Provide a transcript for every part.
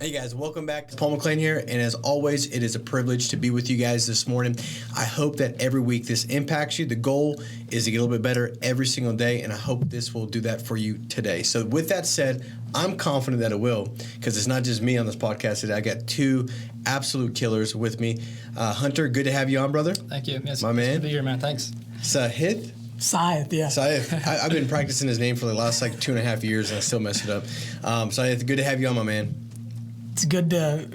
Hey guys, welcome back. Paul McClain here, and as always, it is a privilege to be with you guys this morning. I hope that every week this impacts you. The goal is to get a little bit better every single day, and I hope this will do that for you today. So with that said, I'm confident that it will, because it's not just me on this podcast today. I got two absolute killers with me. Hunter, good to have you on, brother. Thank you. Yes, my man. Good to be here, man. Thanks. Sahith. Sahith, yeah. Sahith. I've been practicing his name for the last 2.5 years, and I still mess it up. Sahith, good to have you on, my man. It's good to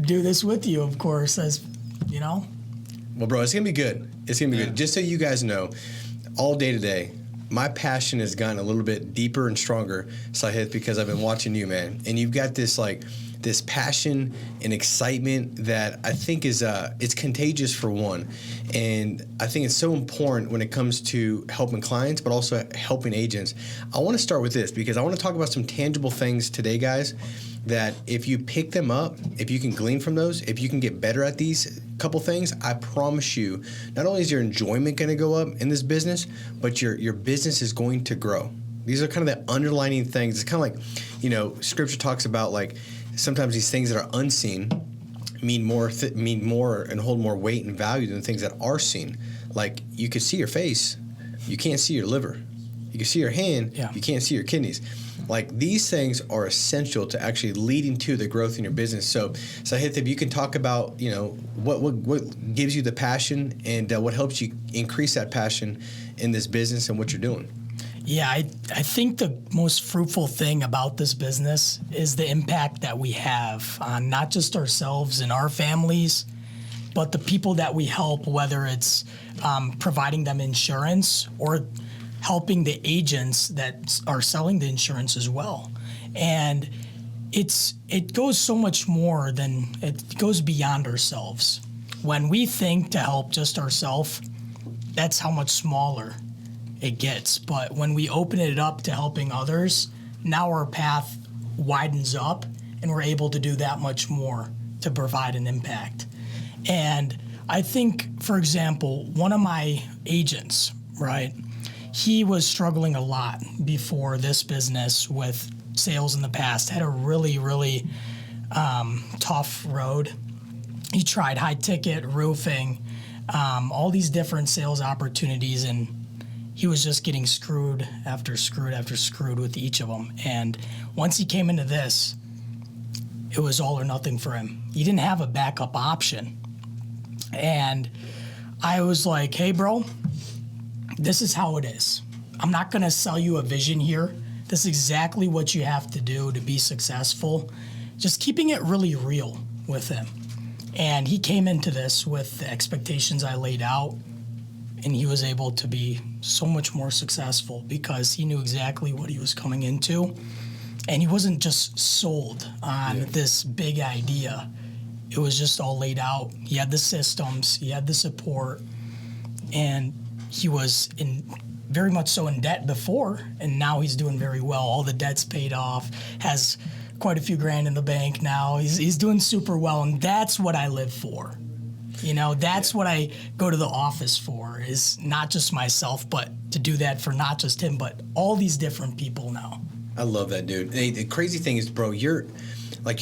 do this with you, of course, as you know. Well, bro, it's going to be good. It's going to be good. Just so you guys know, all day today, my passion has gotten a little bit deeper and stronger, Sahith, because I've been watching you, man. And you've got this this passion and excitement that I think is it's contagious for one. And I think it's so important when it comes to helping clients, but also helping agents. I want to start with this because I want to talk about some tangible things today, guys, that if you pick them up, if you can glean from those, if you can get better at these couple things, I promise you, not only is your enjoyment going to go up in this business, but your business is going to grow. These are kind of the underlining things. It's kind of like, Scripture talks about sometimes these things that are unseen mean more and hold more weight and value than the things that are seen. Like, you can see your face, you can't see your liver. You can see your hand, you can't see your kidneys. Like, these things are essential to actually leading to the growth in your business. So Sahith, if you can talk about, what gives you the passion and what helps you increase that passion in this business and what you're doing. Yeah, I think the most fruitful thing about this business is the impact that we have on not just ourselves and our families, but the people that we help, whether it's providing them insurance or helping the agents that are selling the insurance as well. And it goes so much more than, it goes beyond ourselves. When we think to help just ourselves, that's how much smaller it gets. But when we open it up to helping others, now our path widens up and we're able to do that much more to provide an impact. And I think, for example, one of my agents, right, he was struggling a lot before this business with sales in the past, had a really, really tough road. He tried high ticket, roofing, all these different sales opportunities, and he was just getting screwed after screwed after screwed with each of them. And once he came into this, it was all or nothing for him. He didn't have a backup option. And I was like, hey, bro, this is how it is. I'm not going to sell you a vision here. This is exactly what you have to do to be successful. Just keeping it really real with him. And he came into this with the expectations I laid out, and he was able to be so much more successful because he knew exactly what he was coming into. And he wasn't just sold on this big idea. It was just all laid out. He had the systems, he had the support, and he was very much so in debt before, and now he's doing very well. All the debt's paid off, has quite a few grand in the bank now. He's doing super well, and that's what I live for. That's what I go to the office for, is not just myself, but to do that for not just him, but all these different people now. I love that, dude. Hey, the crazy thing is, bro, your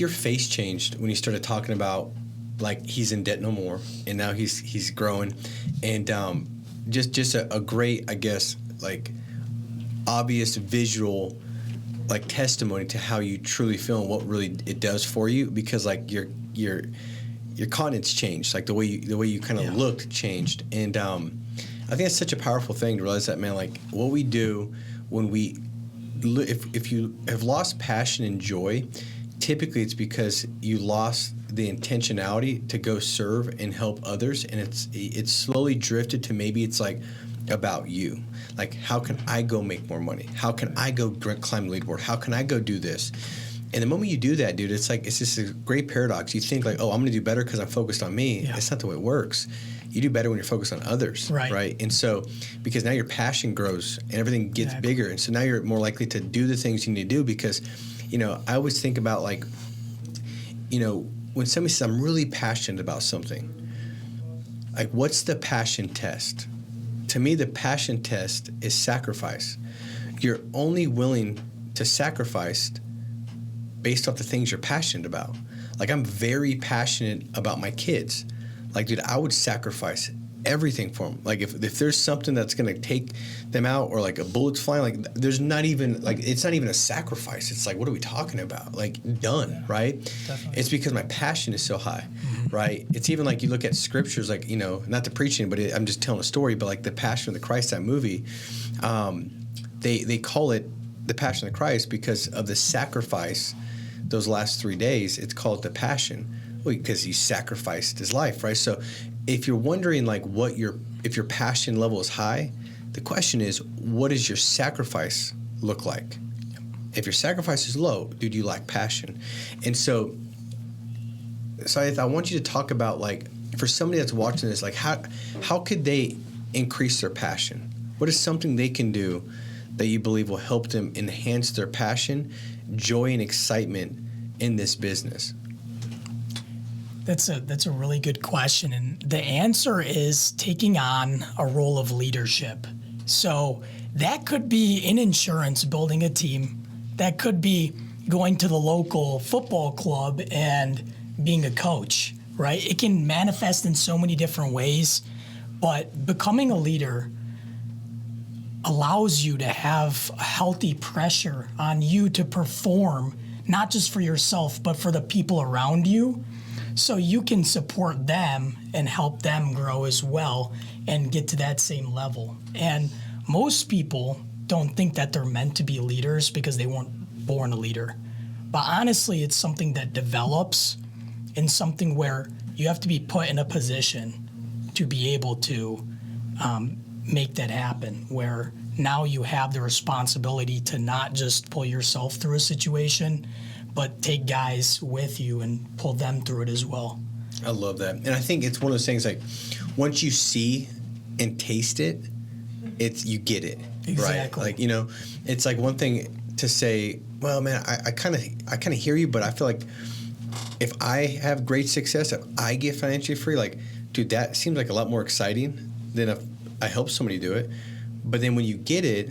face changed when you started talking about, he's in debt no more, and now he's growing, and just a great, I guess, obvious visual, testimony to how you truly feel and what really it does for you, because your countenance changed, the way you kind of looked changed, and I think it's such a powerful thing to realize that, man. What we do when if you have lost passion and joy, typically it's because you lost the intentionality to go serve and help others, and it's slowly drifted to maybe it's about you. How can I go make more money? How can I go climb the leaderboard? How can I go do this? And the moment you do that, dude, it's just a great paradox. You think oh, I'm going to do better because I'm focused on me. Yeah. It's not the way it works. You do better when you're focused on others, right? And so, because now your passion grows and everything gets bigger, and so now you're more likely to do the things you need to do because, I always think about when somebody says, I'm really passionate about something, what's the passion test? To me, the passion test is sacrifice. You're only willing to sacrifice based off the things you're passionate about. Like, I'm very passionate about my kids. Like, dude, I would sacrifice everything for them. Like, if there's something that's going to take them out, or like a bullet's flying, like, there's not even, like, it's not even a sacrifice. It's like, what are we talking about? Like, done, right? Definitely. It's because my passion is so high, right? It's even like you look at scriptures, like, you know, not the preaching, but I'm just telling a story, but like the Passion of the Christ, that movie, they call it the Passion of the Christ because of the sacrifice those last 3 days. It's called the Passion. Well, because he sacrificed his life, right? So if you're wondering like if your passion level is high, the question is, what does your sacrifice look like? If your sacrifice is low, dude, you lack passion. And so Sahith, I want you to talk about, like, for somebody that's watching this, like, how could they increase their passion? What is something they can do that you believe will help them enhance their passion, joy, and excitement in this business? That's a really good question, and the answer is taking on a role of leadership. So that could be in insurance, building a team. That could be going to the local football club and being a coach, right? It can manifest in so many different ways, but becoming a leader allows you to have a healthy pressure on you to perform, not just for yourself, but for the people around you, so you can support them and help them grow as well and get to that same level. And most people don't think that they're meant to be leaders because they weren't born a leader. But honestly, it's something that develops, and something where you have to be put in a position to be able to make that happen, where now you have the responsibility to not just pull yourself through a situation, but take guys with you and pull them through it as well. I love that. And I think it's one of those things, like, once you see and taste it, you get it. Exactly. Right? Like, you know, it's like one thing to say, well, man, I kind of hear you, but I feel like if I have great success, if I get financially free, like, dude, that seems like a lot more exciting than if I help somebody do it. But then when you get it,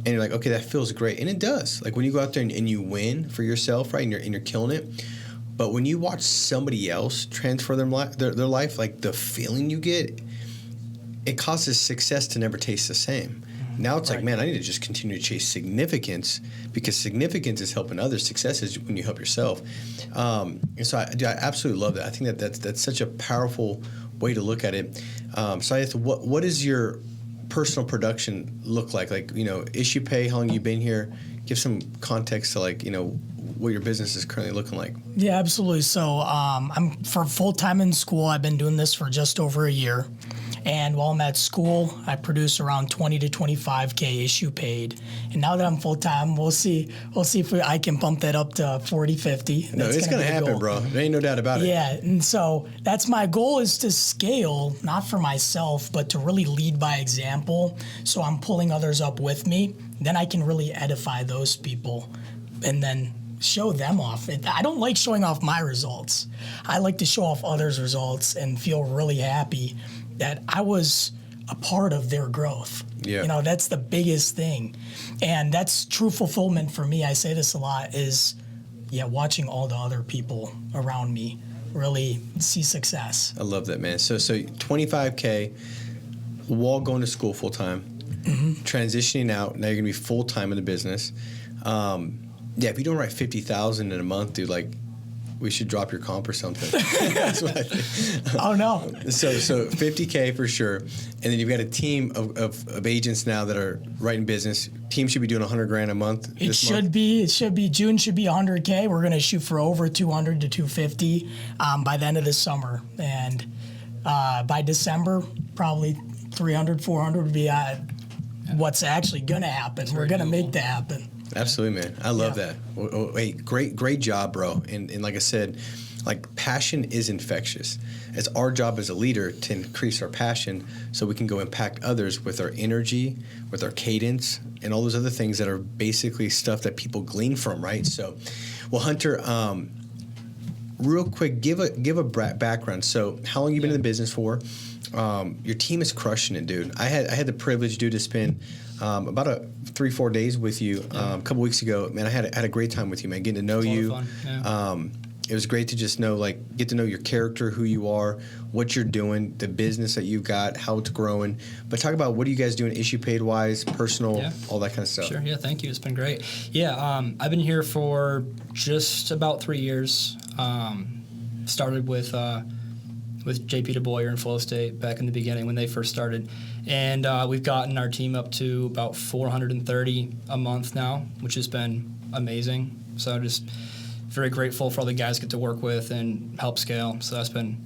and you're like, okay, that feels great, and it does. Like, when you go out there and you win for yourself, right, and you're killing it. But when you watch somebody else transfer their life, like, the feeling you get, it causes success to never taste the same. Now it's like, man, I need to just continue to chase significance, because significance is helping others. Success is when you help yourself. And so I absolutely love that. I think that's such a powerful way to look at it. Sahith, what does your personal production look like? Like, you know, issue pay, how long you been here? Give some context to, like, you know, what your business is currently looking like. Yeah, absolutely. So I'm for full-time in school. I've been doing this for just over a year. And while I'm at school, I produce around 20 to 25K issue paid. And now that I'm full-time, we'll see if I can bump that up to 40, 50. No, it's going to happen, bro. There ain't no doubt about it. Yeah, and so that's my goal, is to scale, not for myself, but to really lead by example. So I'm pulling others up with me. Then I can really edify those people and then show them off. I don't like showing off my results. I like to show off others' results and feel really happy that I was a part of their growth. Yeah. You know, that's the biggest thing. And that's true fulfillment for me. I say this a lot, is, watching all the other people around me really see success. I love that, man. So 25K while going to school full time, transitioning out, now you're gonna be full time in the business. If you don't write 50,000 in a month, dude, like, we should drop your comp or something. That's what I think. Oh, no. So 50K for sure. And then you've got a team of agents now that are writing business. Team should be doing $100,000 a month. It should be. June should be 100K. We're going to shoot for over 200 to 250 by the end of the summer. And by December, probably 300, 400 would be what's actually going to happen. We're going to make that happen. Absolutely, man. I love that. Hey, great job, bro. And like I said, like, passion is infectious. It's our job as a leader to increase our passion so we can go impact others with our energy, with our cadence, and all those other things that are basically stuff that people glean from, right? So, well, Hunter, real quick, give a background. So, how long you been in the business for? Your team is crushing it, dude. I had the privilege, dude, to spend about 3-4 days with you a couple weeks ago. Man, I had a great time with you, man, getting to know you. Fun. Yeah. It was great to just know, like, get to know your character, who you are, what you're doing, the business that you've got, how it's growing. But talk about what are you guys doing, issue paid wise, personal, all that kind of stuff. Sure. Yeah. Thank you. It's been great. Yeah. I've been here for just about 3 years. Started with JP DeBoyer and Flow State back in the beginning when they first started, and we've gotten our team up to about 430 a month now, which has been amazing. So just very grateful for all the guys I get to work with and help scale. So that's been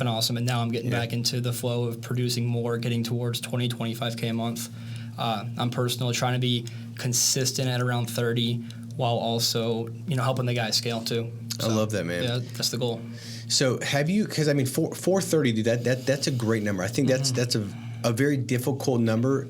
awesome. And now I'm getting back into the flow of producing more, getting towards 25K a month. I'm personally trying to be consistent at around 30 while also, helping the guys scale too. So, I love that, man. Yeah, that's the goal. So have you, because 430, dude, that's a great number. I think that's a very difficult number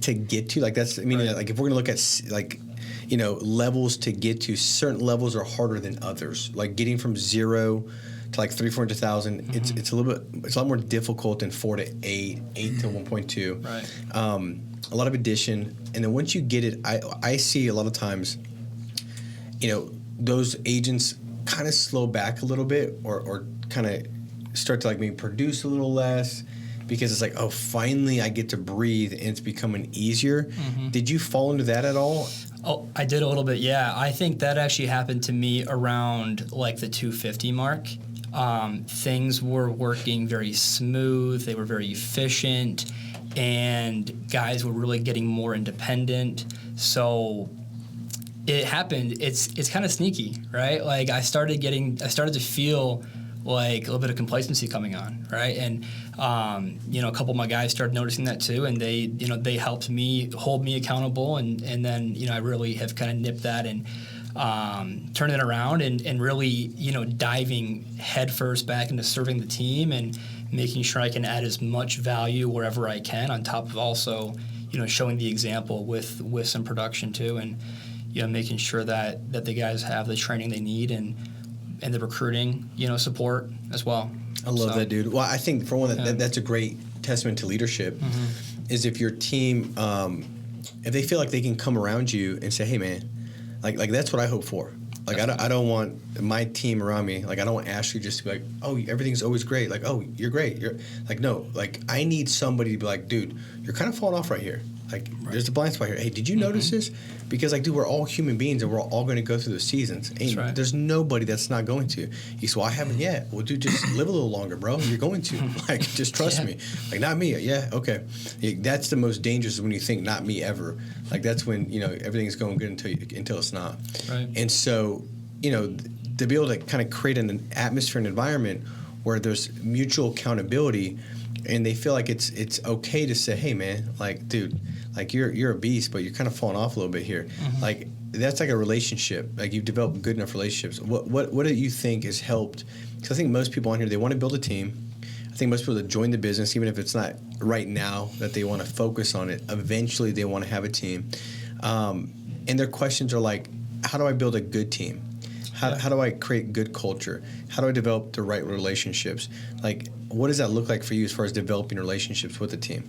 to get to. Like like if we're going to look at levels to get to, certain levels are harder than others. Like getting from 0 to like 300,000, it's a lot more difficult than 4 to 8 to 1.2. Right. A lot of addition, and then once you get it, I see a lot of times, those agents kind of slow back a little bit, or kind of start to maybe produce a little less, because it's like, oh, finally I get to breathe and it's becoming easier. Did you fall into that at all? Oh, I did a little bit, yeah. I think that actually happened to me around the 250 mark. Things were working very smooth, they were very efficient, and guys were really getting more independent. So it happened. It's kind of sneaky, right? Like I started to feel like a little bit of complacency coming on, right? And a couple of my guys started noticing that too, and they helped me hold me accountable, and then I really have kind of nipped that and turned it around and really diving headfirst back into serving the team and making sure I can add as much value wherever I can, on top of also showing the example with some production too, and making sure that the guys have the training they need and the recruiting, support as well. I love that, dude. Well, I think for one, that's a great testament to leadership. Is if your team, if they feel like they can come around you and say, "Hey, man," like that's what I hope for. Like I don't want my team around me. Like I don't want Ashley just to be like, "Oh, everything's always great." Like, "Oh, you're great." You're like, no. Like I need somebody to be like, "Dude, you're kind of falling off right here. Like there's a blind spot here. Hey, did you notice this?" Because dude, we're all human beings and we're all going to go through the seasons. And there's nobody that's not going to. He said, "Well, I haven't yet." Well, dude, just live a little longer, bro. You're going to. Like, just trust me. Like, not me. Yeah, okay. That's the most dangerous when you think not me ever. Like that's when everything's going good until it's not. Right. And so to be able to kind of create an atmosphere and environment where there's mutual accountability, and they feel like it's okay to say, "Hey, man, like, dude, like you're a beast, but you're kind of falling off a little bit here." Like that's like a relationship. Like you've developed good enough relationships. What do you think has helped? Because I think most people on here, they want to build a team. I think most people that join the business, even if it's not right now that they want to focus on it, eventually they want to have a team. And their questions are like, how do I build a good team? How do I create good culture? How do I develop the right relationships? Like, what does that look like for you as far as developing relationships with the team?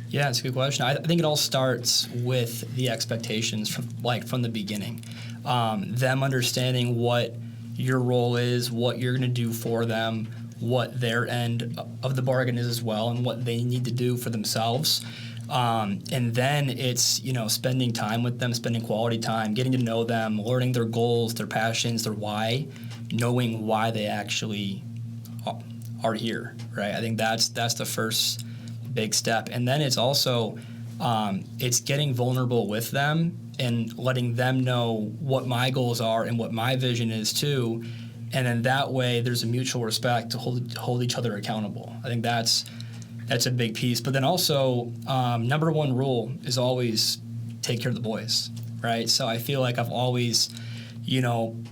Yeah, it's a good question. I think it all starts with the expectations from the beginning. Them understanding what your role is, what you're going to do for them, what their end of the bargain is as well, and what they need to do for themselves. And then it's, spending time with them, spending quality time, getting to know them, learning their goals, their passions, their why, knowing why they actually are here, right? I think that's the first big step. And then it's also, it's getting vulnerable with them and letting them know what my goals are and what my vision is too. And then that way there's a mutual respect to hold each other accountable. I think that's a big piece. But then also, number one rule is always take care of the boys, right? So I feel like I've always,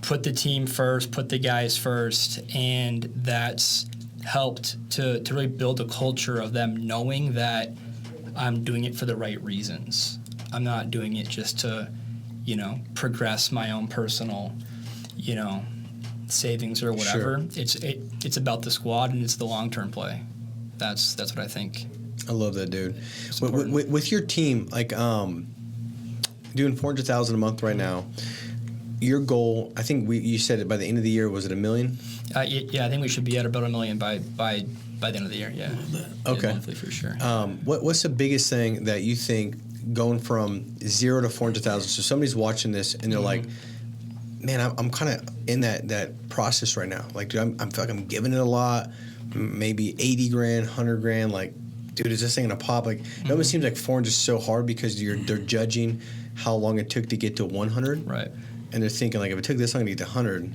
put the team first, put the guys first, and that's helped to really build a culture of them knowing that I'm doing it for the right reasons. I'm not doing it just to, progress my own personal, savings or whatever. Sure. It's about the squad and it's the long-term play. That's what I think. I love that, dude. With your team, like doing $400,000 a month right now, your goal, I think you said it by the end of the year, was it $1 million? Yeah, I think we should be at about $1 million by the end of the year. Yeah. Okay. Yeah, monthly for sure. What's the biggest thing that you think going from 0 to 400,000? So somebody's watching this and they're like, man, I'm kind of in that process right now. Like, dude, I feel like I'm giving it a lot, maybe 80 grand, 100 grand. Like, dude, is this thing gonna pop? Like, it almost seems like 400 is so hard because they're judging how long it took to get to 100. Right. And they're thinking, like, if it took this long to get to 100,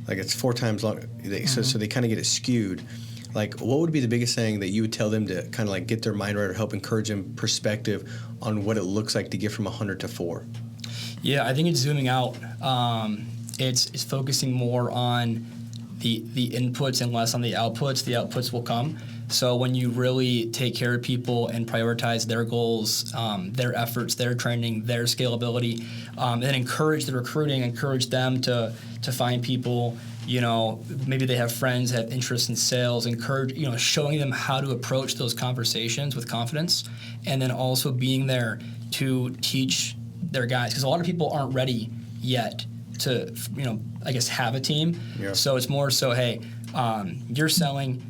like, it's 4 times long. So they kind of get it skewed. Like, what would be the biggest thing that you would tell them to kind of like get their mind right or help encourage them perspective on what it looks like to get from 100 to 4? Yeah, I think it's zooming out. It's focusing more on the inputs and less on the outputs. The outputs will come. So when you really take care of people and prioritize their goals, their efforts, their training, their scalability, then encourage the recruiting, encourage them to find people. Maybe they have friends that have interest in sales. Encourage, showing them how to approach those conversations with confidence, and then also being there to teach their guys, because a lot of people aren't ready yet to, I guess, have a team. Yeah. So it's more so, hey, you're selling,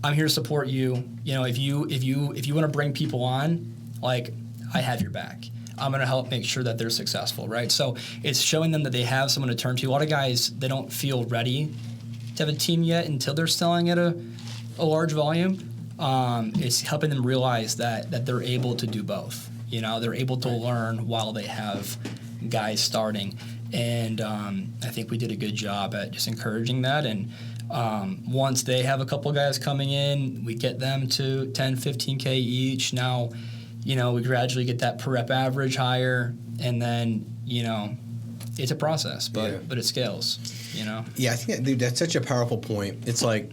I'm here to support you. If you want to bring people on, like, I have your back. I'm going to help make sure that they're successful, right? So it's showing them that they have someone to turn to. A lot of guys, they don't feel ready to have a team yet until they're selling at a large volume. It's helping them realize that they're able to do both. They're able to learn while they have guys starting. And I think we did a good job at just encouraging that. And once they have a couple guys coming in, we get them to 10, 15K each. Now, we gradually get that per rep average higher, and then, it's a process, but it scales, Yeah, I think, dude, that's such a powerful point. It's like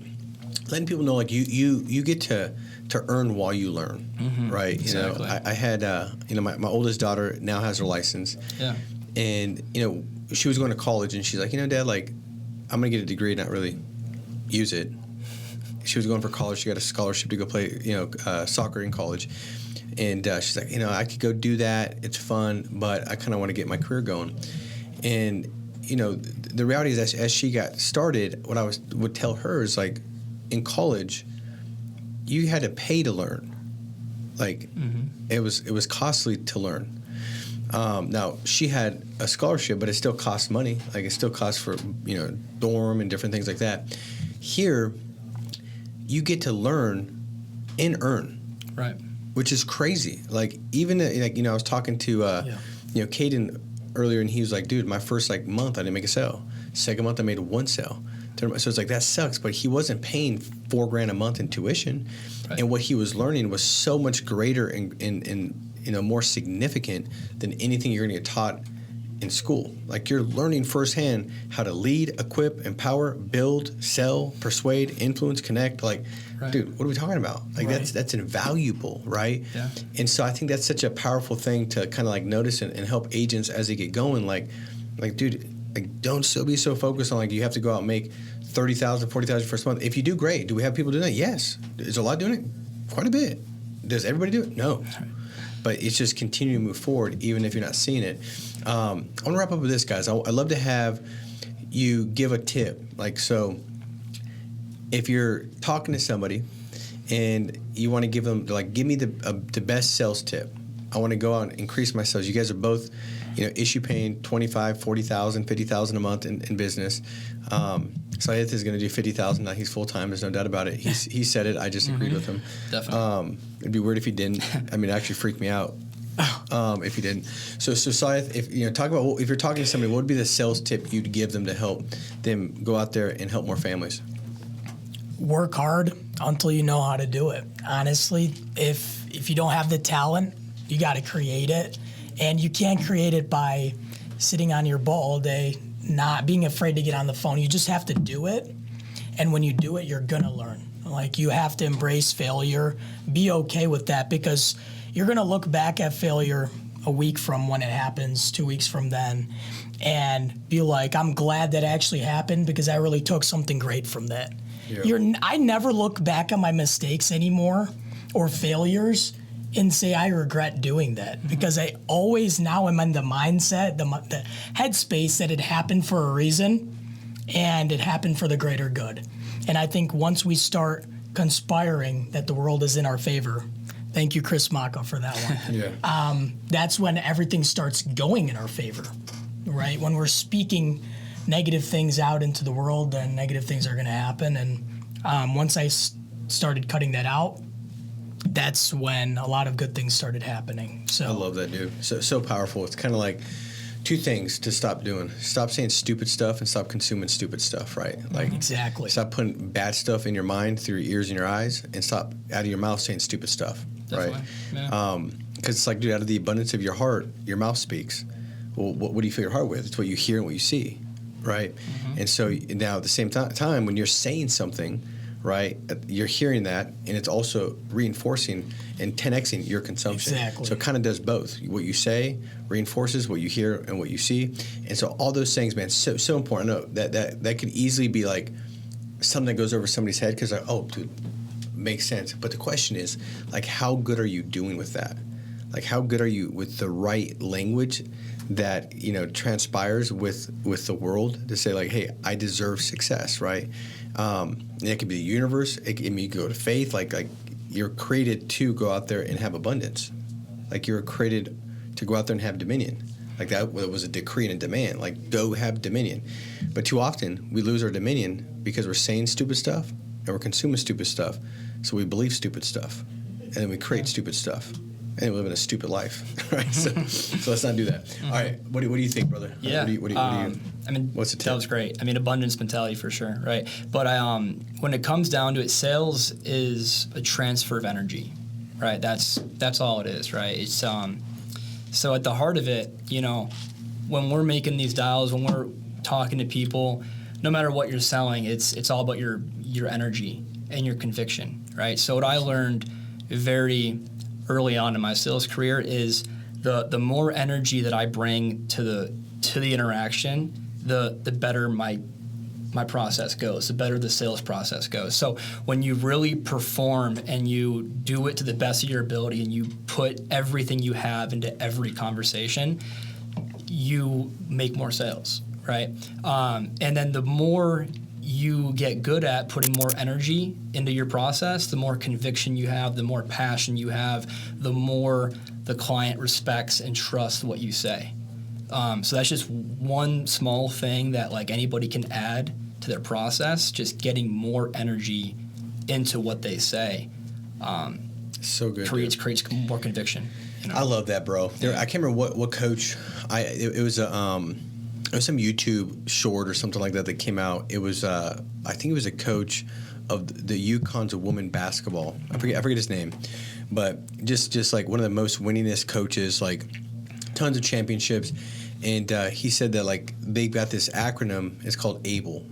letting people know, like, you get to earn while you learn, right? Exactly. I had, my oldest daughter now has her license. Yeah. And, she was going to college, and she's like, Dad, like, I'm going to get a degree and not really use it. She was going for college. She got a scholarship to go play, soccer in college. And she's like, I could go do that. It's fun, but I kind of want to get my career going. And, the reality is, as she got started, what I would tell her is, like, in college, you had to pay to learn. Like, it was costly to learn. Now, she had a scholarship, but it still cost money. Like, it still costs for, dorm and different things like that. Here, you get to learn and earn. Right. Which is crazy. Like, even, I was talking to, Caden earlier, and he was like, dude, my first, month, I didn't make a sale. Second month, I made 1 sale. So it's like, that sucks. But he wasn't paying $4,000 a month in tuition. Right. And what he was learning was so much greater and more significant than anything you're going to get taught in school. Like, you're learning firsthand how to lead, equip, empower, build, sell, persuade, influence, connect. Like, right. Dude, what are we talking about? Like, right. That's invaluable, right? Yeah. And so I think that's such a powerful thing to kind of notice and help agents as they get going. Like, dude, don't still be so focused on you have to go out and make $30,000, $40,000 first month. If you do, great. Do we have people doing that? Yes. Is a lot doing it? Quite a bit. Does everybody do it? No. Right. But it's just continue to move forward, even if you're not seeing it. I want to wrap up with this, guys. I'd love to have you give a tip. So if you're talking to somebody and you want to give them, give me the best sales tip. I want to go out and increase my sales. You guys are both, issue paying $25,000, $40,000, $50,000 a month in business. Sahith is going to do $50,000 now. He's full time. There's no doubt about it. He said it. I just agreed with him. Definitely. It'd be weird if he didn't. I mean, it actually freaked me out if he didn't. So Sahith, if if you're talking to somebody, what would be the sales tip you'd give them to help them go out there and help more families? Work hard until you know how to do it. Honestly, if you don't have the talent, you got to create it, and you can't create it by sitting on your butt all day, not being afraid to get on the phone. You just have to do it, and when you do it, you're gonna learn. You have to embrace failure, be okay with that, because you're gonna look back at failure a week from when it happens, 2 weeks from then, and be like, I'm glad that actually happened because I really took something great from that. Yeah. I never look back on my mistakes anymore or failures and say I regret doing that, because I always now am in the mindset, the headspace that it happened for a reason and it happened for the greater good. And I think once we start conspiring that the world is in our favor, thank you, Chris Maka, for that one. Yeah. That's when everything starts going in our favor, right? When we're speaking negative things out into the world, then negative things are going to happen. And once I started cutting that out, that's when a lot of good things started happening. So I love that, dude. So powerful. It's kind of like two things to stop doing. Stop saying stupid stuff and stop consuming stupid stuff, right? Like exactly. Stop putting bad stuff in your mind through your ears and your eyes, and stop out of your mouth saying stupid stuff, Definitely. right? Yeah. Because it's like, dude, out of the abundance of your heart, your mouth speaks. Well, what do you fill your heart with? It's what you hear and what you see, right? Mm-hmm. And so now at the same time, when you're saying something, right, you're hearing that, and it's also reinforcing and 10xing your consumption. Exactly. So it kind of does both. What you say reinforces what you hear and what you see. And so all those things, man, so important. I know that could easily be like something that goes over somebody's head because, like, oh, dude, makes sense. But the question is, like, how good are you doing with that? Like, how good are you with the right language that, transpires with the world to say, like, hey, I deserve success, right? It could be the universe. It can go to faith. Like you're created to go out there and have abundance. Like you're created to go out there and have dominion. Like that was a decree and a demand. Like go have dominion. But too often we lose our dominion because we're saying stupid stuff and we're consuming stupid stuff. So we believe stupid stuff, and then we create stupid stuff. And we live in a stupid life, right? So let's not do that. All right, what do you think, brother? Yeah. What do you I mean, what's the tip? That was great. I mean, abundance mentality for sure, right? But when it comes down to it, sales is a transfer of energy, right? That's all it is, right? It's so at the heart of it, when we're making these dials, when we're talking to people, no matter what you're selling, it's all about your energy and your conviction, right? So what I learned very early on in my sales career is the more energy that I bring to the interaction, the better my process goes, the better the sales process goes. So when you really perform and you do it to the best of your ability and you put everything you have into every conversation, you make more sales, right? And then the more you get good at putting more energy into your process, the more conviction you have, the more passion you have, the more the client respects and trusts what you say. So that's just one small thing that like anybody can add to their process, just getting more energy into what they say. So good. Creates more conviction. I love that, bro. I can't remember what coach. It was some YouTube short or something like that came out. It was I think it was a coach of the UConn's of women basketball. I forget his name, but just like one of the most winningest coaches, like tons of championships. And he said that like they've got this acronym. It's called ABLE.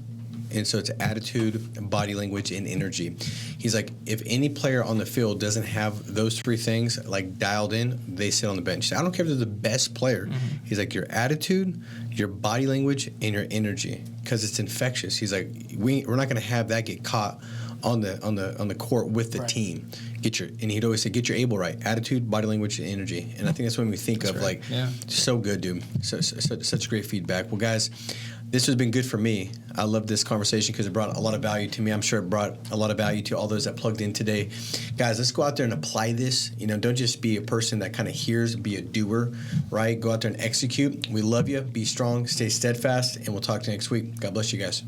And so it's attitude, body language, and energy. He's like, if any player on the field doesn't have those three things like dialed in, they sit on the bench. I don't care if they're the best player. Mm-hmm. He's like, your attitude, your body language, and your energy, because it's infectious. He's like, we're not going to have that get caught on the court with the team. And he'd always say, get your ABLE right: attitude, body language, and energy. And I think that's when we think of right. So good, dude. Such great feedback. Well, guys, this has been good for me. I love this conversation because it brought a lot of value to me. I'm sure it brought a lot of value to all those that plugged in today. Guys, let's go out there and apply this. Don't just be a person that kind of hears, be a doer, right? Go out there and execute. We love you. Be strong, stay steadfast, and we'll talk to you next week. God bless you guys.